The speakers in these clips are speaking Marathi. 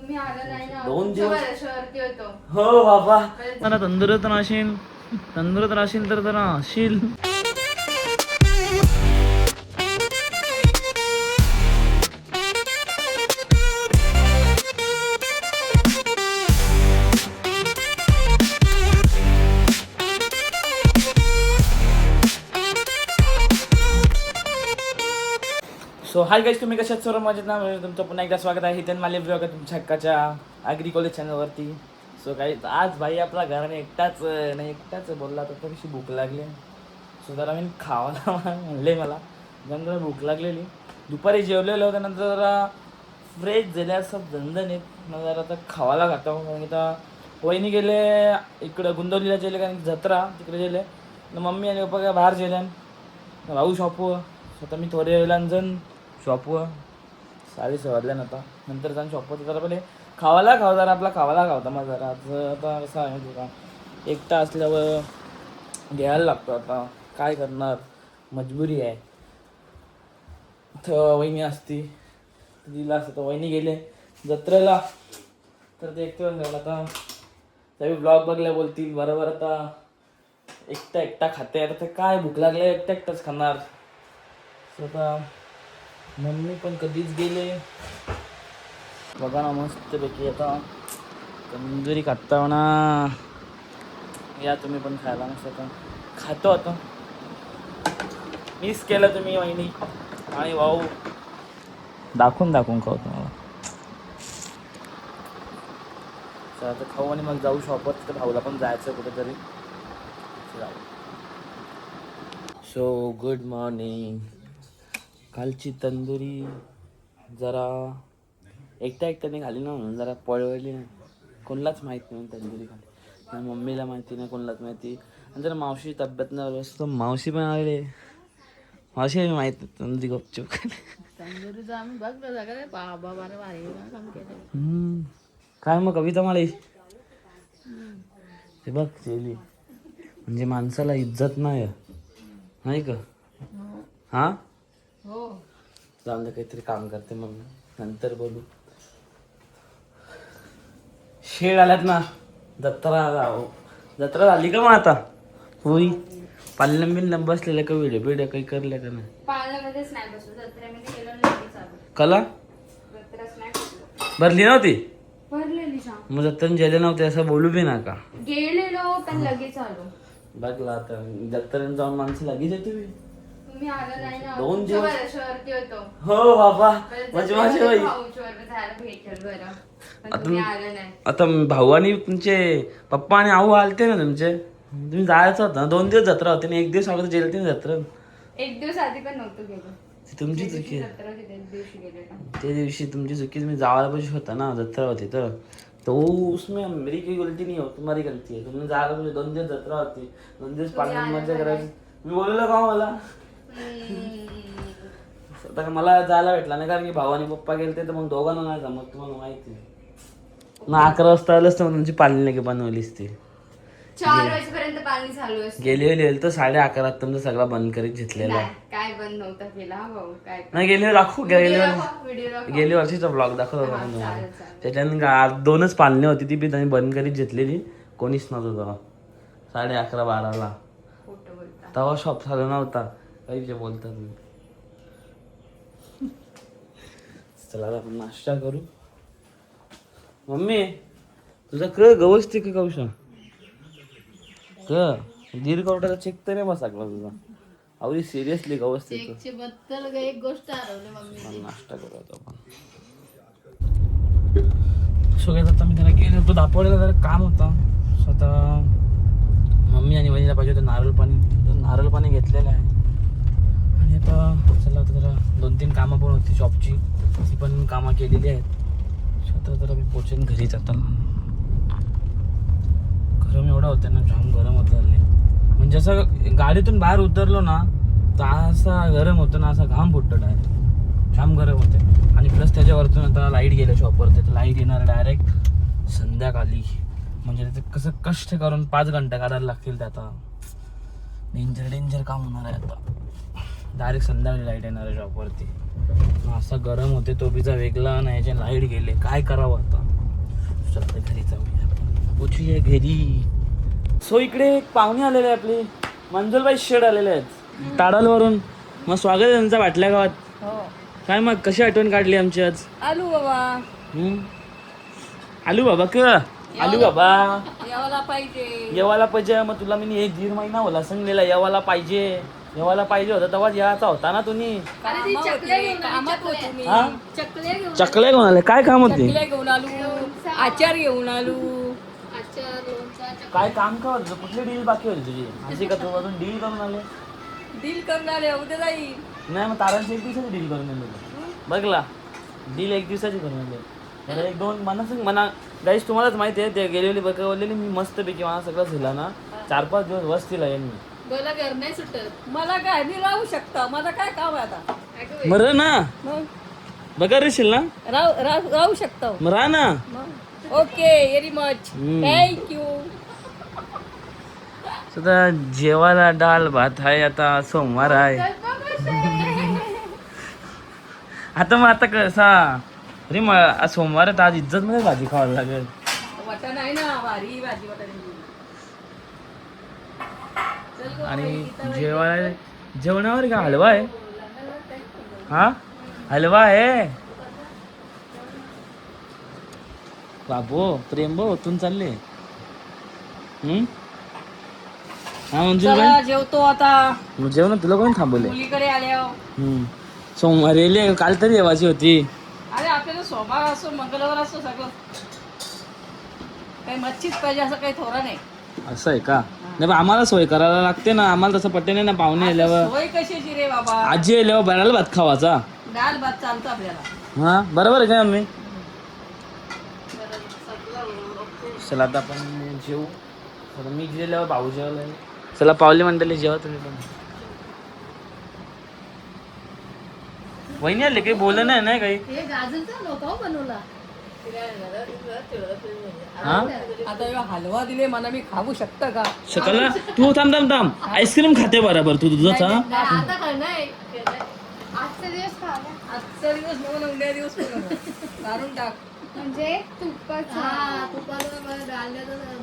2 दिवस हो बाबा. मला तंदुरुस्त राहशील तर जरा राहशील. सो हाय गाईज, तुम्ही कशात सर्व मजेत ना. तुमचं पुन्हा एकदा स्वागत आहे हितेन माले ब्लॉग तुमच्या हक्काच्या ॲग्री कॉलेज चॅनलवरती. सो काही आज भाई आपला घराने एकटाच बोलला तर कशी भूक लागली. सो जरा मी खावायला म्हणले, मला जरा भूक लागलेली. दुपारी जेवलेलं होतं, नंतर जरा फ्रेश झाले असं झणझणीत मग जरा आता खावायला खातो. कारण की आता वहिनी गेले इकडं गुंदवलीला गेले, कारण जत्रा तिकडे गेले. मम्मी आणि पप्पा काय बाहेर गेले, भाऊ शॉपवर. स्वतः मी थोडे वेळेला जण शॉपवर 6:30 वाजल्या नंतर जाऊन शॉपवर जरा पहिले खावायला जरा आपला खावायला खावता. मग जरा आता कसं आहे तुला एकटा असल्यावर घ्यायला लागतो. आता काय करणार, मजबुरी आहे. तर वहिनी असती दिला असतं, तर वहिनी गेले जत्रेला, तर ते एकटं झालं. आता त्यावेळी ब्लॉग बघल्या बोलतील बरोबर. आता एकटा खाते, आता ते काय भूक लागले एकटाच खाणार. आता मम्मी पण कधीच गेले बघा ना, मस्तपैकी आता तंदुरी खाता ना. या तुम्ही पण खायला. मस्त आता खातो. आता मिस केलं तुम्ही वहिनी आणि भाऊ, दाखवून खाऊ तुम्हाला. आता खाऊ आणि मग जाऊ शॉपवर. तर भाऊला पण जायचं कुठेतरी. So good morning. कालची तंदुरी जरा एकट्याने खाली ना, म्हणून जरा पळवली नाही. कोणालाच माहीत नाही तंदुरी खाली, ना मम्मीला माहिती नाही, कोणालाच माहिती. आणि जरा मावशी तब्येत नाही व्यवस्थित, मावशी पण आले. मावशी माहीत तंदुरी गपचूप काय मग कविता माळे हे बघ चेली, म्हणजे माणसाला इज्जत नाही का. हा जाऊन दे, काहीतरी काम करते मग नंतर बोलू. शेड आल्यात ना, जत्रा झाली का मग आता होई. पालनं बसलेलं का व्हिडिओ काही करले का नाही. कला भरली नव्हती, मग जत्रा गेले नव्हते असं बोलू बी नका. गेलेलो पण लगेच आलो. बघला आता जत्रेने जाऊन माणसं लगेच येते. 2 दिवस होतो. हो बाबा, म्हणजे माझे आता भाऊ आणि तुमचे पप्पा आणि आऊ आलते ना तुमचे, तुम्ही जायचं होतं. 2 दिवस जत्रा होती ना, 1 दिवस अगोदर गेले ते जत्रा. 1 दिवस आधी पण नव्हतं गेलो. तुमची चुकी आहे. त्या दिवशी तुमची चुकी, तुम्ही जावायला पाहिजे होता ना, जत्रा होती तर. तो उसमें मेरी कोई गलती नहीं हो, तुम्हारी गलती है. तुम्ही जायला पाहिजे. 2 दिवस जत्रा होती, 2 दिवस पाण्यात मजा करायची. मी बोललो का मला आता मला जायला भेटला नाही, कारण की भाऊ आणि पप्पा गेले तर मग दोघांना नाही जमत. तुम्हाला माहिती ना, 11 वाजता आलंच तर तुमची पाणी नाही बनवलीच ती. 4 वाजेपर्यंत पाणी चालू असतं. गेले तर 11:30 तुमचं सगळं बंद करीत घेतलेला. काय बंद नव्हता केला भाऊ. काय नाही गेले दाखवू, गेली वर्षीचा ब्लॉग दाखवत होता तुम्हाला. त्याच्यानं 2च पालणी होती, ती बी त्यांनी बंद करीत घेतलेली. कोणीच नव्हतं तेव्हा 11:30-12ला. तेव्हा शॉप चालू नव्हता. काही जे बोलता तुम्ही. चला आपण नाश्ता करू. मम्मी तुझा गवसते का कौशा दीड कवटाचा चेक तर नाही बस लागला तुझा. अवधी सिरियसली गवसते. एक गोष्ट नाश्ता करू आपण. सगळ्यात आता मी त्याला गेलो होतो दापोलीला, जरा काम होता. स्वतः मम्मी आणि वहिनीला पाहिजे होतं नारळ पाणी घेतलेलं आहे. आणि आता चला, आता जरा 2-3 कामं पण होती शॉपची, ती पण कामं केलेली आहेत. स्वतः जरा मी पोचेन घरीच. आता गरम एवढा होतं ना, जाम गरम होतं. म्हणजे असं गाडीतून बाहेर उतरलो ना तर असा गरम होतं ना, असा घाम फुटतो डायरेक्ट, जाम गरम होते. आणि प्लस त्याच्यावरतून आता लाईट गेलं शॉपवरती, तर लाईट येणार डायरेक्ट संध्याकाळी. म्हणजे त्याचं कसं कष्ट करून 5 घंटे काढायला लागतील. ते आता डेंजर काम होणार आहे. आता डायरेक्ट संध्याकाळी लाईट येणार आहे शॉपवरती. असा गरम होते, तो बिजा वेगळा नाही, याचे लाईट गेले, काय करावं आता. चला घरी जाऊया, पोचूया घरी. सो इकडे एक पाहुणे आलेले आहे आपले मंजुलबाई शेड आलेले आहेत ताडालवरून. मग स्वागत आहे त्यांचा वाटल्या गावात. काय मग कशी आठवण काढली आमची आज? आलू बाबा आलू बाबा आलू बाबा यावाला पाहिजे. येवाला पाहिजे. मग तुला मी 1-1.5 महिना होला सांगलेला येवाला पाहिजे होता तेव्हा याचा होता ना तुम्ही. हा? चकल्या घेऊन आले. काय काम होते? चकल्या घेऊन आलू, आचार घेऊन आलू. काय काम का होतं? कुठली डील बाकी होती तुझी? अशी का तू अजून डील करून आले? डील करणार आहे, उद्या जाईल. नाही मग तारांची 1 दिवसाची डील करून आले बघला. डील 1 दिवसाची करून आले. मला 1-2 मना गाईस तुम्हालाच माहिती आहे ते गेलेली बघवलेली मी मस्तपैकी मला सगळं झाला ना 4-5 दिवस वस्तीला यांनी. बोला घर नाही सुटत. मला काय मी राहू शकता, माझं काय काम आहे आता. मर ना मग बघा रेशील ना राहू शकता. मग राहा ना. Okay very much, thank you. सुद्धा जेवायला डाल भात आहे. आता सोमवार आहे. आता कसा अरे मग सोमवार तर आज इज्जत मध्ये भाजी खावायला लागेल. वाटा नाही ना, भारी भाजी वाटा. आणि जेवणावर का हलवा आहे? हा हलवा आहे बाबो. प्रेम भाऊ ओतून चालले. हा मंजूर चला जेवतो आता. जेवण तुला कोण थांबवले? मुलीकडे आल्या. सोमवारी येले काल तरी येवाची होती. अरे आपल्याला सोमवार असो मंगळवार असो सगळं काही मच्छीच पाहिजे असं काही थोडं नाही. असं आहे का? नाही आम्हाला सोय करायला लागते ना. आम्हाला तसं पट्टे नाही ना. पाहुणे आल्यावर सोय कशाची रे बाबा? आजी आल्यावर बराला भात खावाचा. डाळ भात चालतो आपल्याला. हा बरोबर आहे का मम्मी? चला आता आपण जेवू. आता मी जेवल्यावर भाऊ जेवला. चला पावले मंडळी जेवा तुम्ही पण. वहिनी आले काही बोल नाही काही. हा आता हलवा दिले मला, मी खाऊ शकता का? शकला तू थांब आईस्क्रीम खाते बरोबर तू दुधाचा. आता करणार आजचा दिवस खावा. आजचा दिवस नको ना, उद्या दिवस काढून टाक. म्हणजे तुपाचा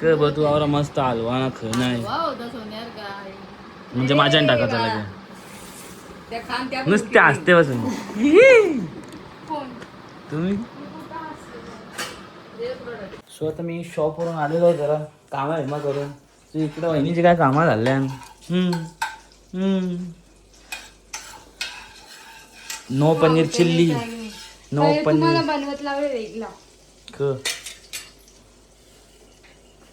क तू आवरा मस्त हलवा ना ख नाही होता सोन्यार काय म्हणजे माझ्या टाकायचा लागे त्या खान त्या नुसते हसते बसून कोण तुम्ही. सो आता मी शॉपवरून आलेलो आहे जरा कामं आहे मग करून. तू इकडे वहिनीची काय कामं झाल्या. No paneer chilli. नो तुम्हाला पनीर बनवत लावले वेगळा.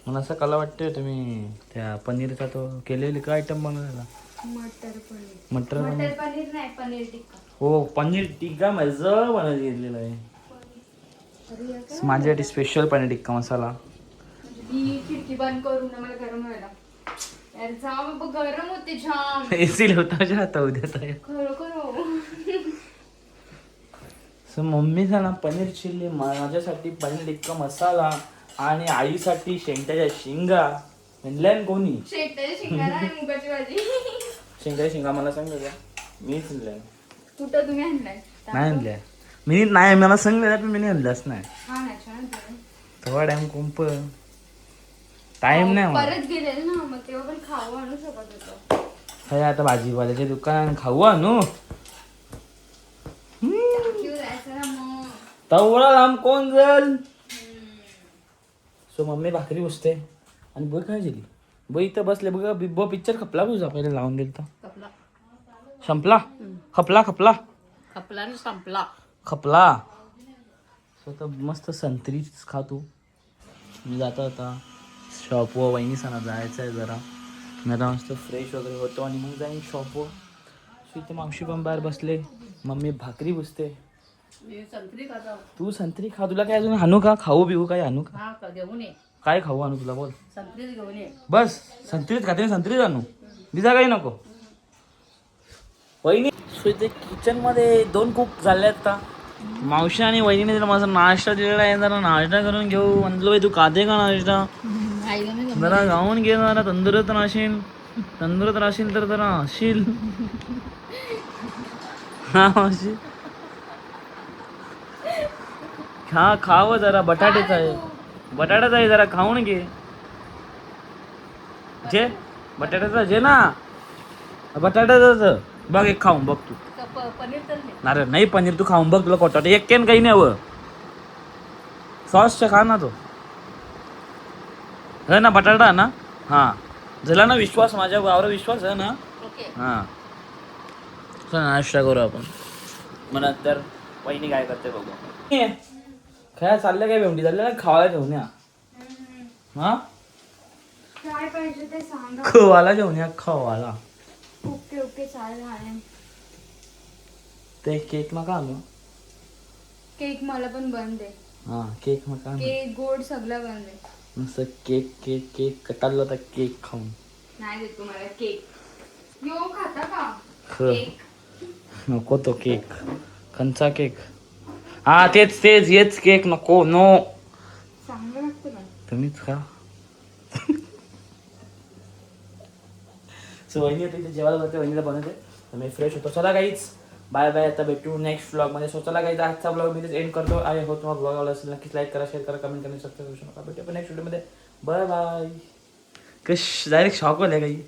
मला असं कला वाटतंय तुम्ही त्या पनीरचा तो केलेली काय आयटम बनवलेला? मटर पनीर. मटर मटर पनीर. पनीर नाही, पनीर टिक्का. हो पनीर टिक्का माझं बनवून घेतलेलं आहे. माझ्यासाठी स्पेशल पनीर टिक्का मसाला. ही खिडकी बंद करू ना, मला गरम व्हायला. यार जाम बाबा, गरम होते जाम. एसी लावता आता उद्या तर. खरोखर हो. सो मम्मीचा ना पनीर चिल्ली, माझ्यासाठी पनीर टिक्का मसाला आणि आईसाठी शेंगट्याच्या शेंगा. म्हणल्या कोणी शेकटाच्या शिंगारा आणि मुगाची भाजी. शेंगट्याच्या शेंगा मला सांगितलं मीच आणल्या. कुठं तुम्ही आणलाय? नाही आणल्या मी. नाही मला सांगितलं पण मी नाही आणलंच नाही. हा ना, छान झालं. थोडा टाइम कुंप टाइम नाही मला. परत गेलेल ना, मग तेव्हा पण खाऊ आणू शकत होतो. काय आता भाजीपाल्याच्या दुकान खाऊ आणू. क्यों जायचं ना मग. तेवढा लांब कोण जाईल. सो मम्मी भाकरी बसते आणि बघ काय झाली. बघ इथं बसले बघ. बिब्बो पिक्चर खपला तुझा पहिले लावून दिल तर कपला संपला. खपला खपला आणि संपला. खपला. सो तर मस्त संत्रीच खातो मी. जाता आता शॉपवर वहिनीसाना जायचं आहे जरा. मी आता मस्त फ्रेश वगैरे होतो आणि मग जाईन शॉपवर. सो इथे मावशी पण बाहेर बसले. मम्मी भाकरी बुसते. मी संत्री खाता. तू संत्री खा. तुला काय अजून आणू का? खाऊ बिऊ काय आणू का? हा का घेऊन ये. काय खाऊ आणू तुला बोल. संत्रीच घेऊन ये. बस संत्रीच खाते. संत्रीच आणू. बिजा काही नको वहिनी. सो इथे किचनमध्ये 2 कुक झाले आता. मावशी आणि वहिनीने जरा माझा नाश्ता दिलेला आहे. जरा नाश्ता करून घेऊ. म्हणलं तू खाते का नाश्ता? जरा गाऊन घे. जरा तंदुरुस्त राहशील तर जरा हसशील. हा मावशी खावं जरा. बटाटेच आहे. बटाट्याचा आहे जरा खाऊन घे. जे बटाट्याचा जे ना बटाट्याचं बघ एक खाऊन बघ तू. पनीर तर नाही. अरे नाही पनीर तू खाऊन बघ तुला कोटा एक केन काही नाही हवं. सॉसच्या खा ना तो है ना बटाटा ना. हा झाला ना विश्वास माझ्या गावावर विश्वास आहे ना. ओके. हा चल नाश्ता करू आपण मग नंतर वहिनी काय करते बघू. काय चाललंय काय भेंडी चालल्या ना खावायला घेऊन या. हा काय पाहिजे ते सांगा. खवाला घेऊन या खवाला. ओके ओके चालेल आले. ते केक नका आणू. केक मला पण बंद आहे. हा केक नका आणू. केक गोड सगळं बंद आहे. नुसतं केक केक केक कटाला होता केक खाऊन. नाही देत तुम्हाला केक. यो खाता का ख केक. नको तो केक कंचा केक. हा तेच तेच हेच केक नको नो. चांगलं लागतं का. तुम्हीच खा. सो वहिनी आता इथे जेवायला बघते वहिनीला बनवते तर मी फ्रेश होतो. चला काहीच बाय बाय. आता भेटू नेक्स्ट ब्लॉगमध्ये. सो चला काही आजचा ब्लॉग मी एंड करतो. आहे हो तुम्हाला ब्लॉग आवडला असेल नक्कीच लाईक करा शेअर करा कमेंट करा सबस्क्राईब करू नका. भेटू पण नेक्स्ट व्हिडिओमध्ये. Bye bye. कश डायरेक्ट शॉक होईल काही.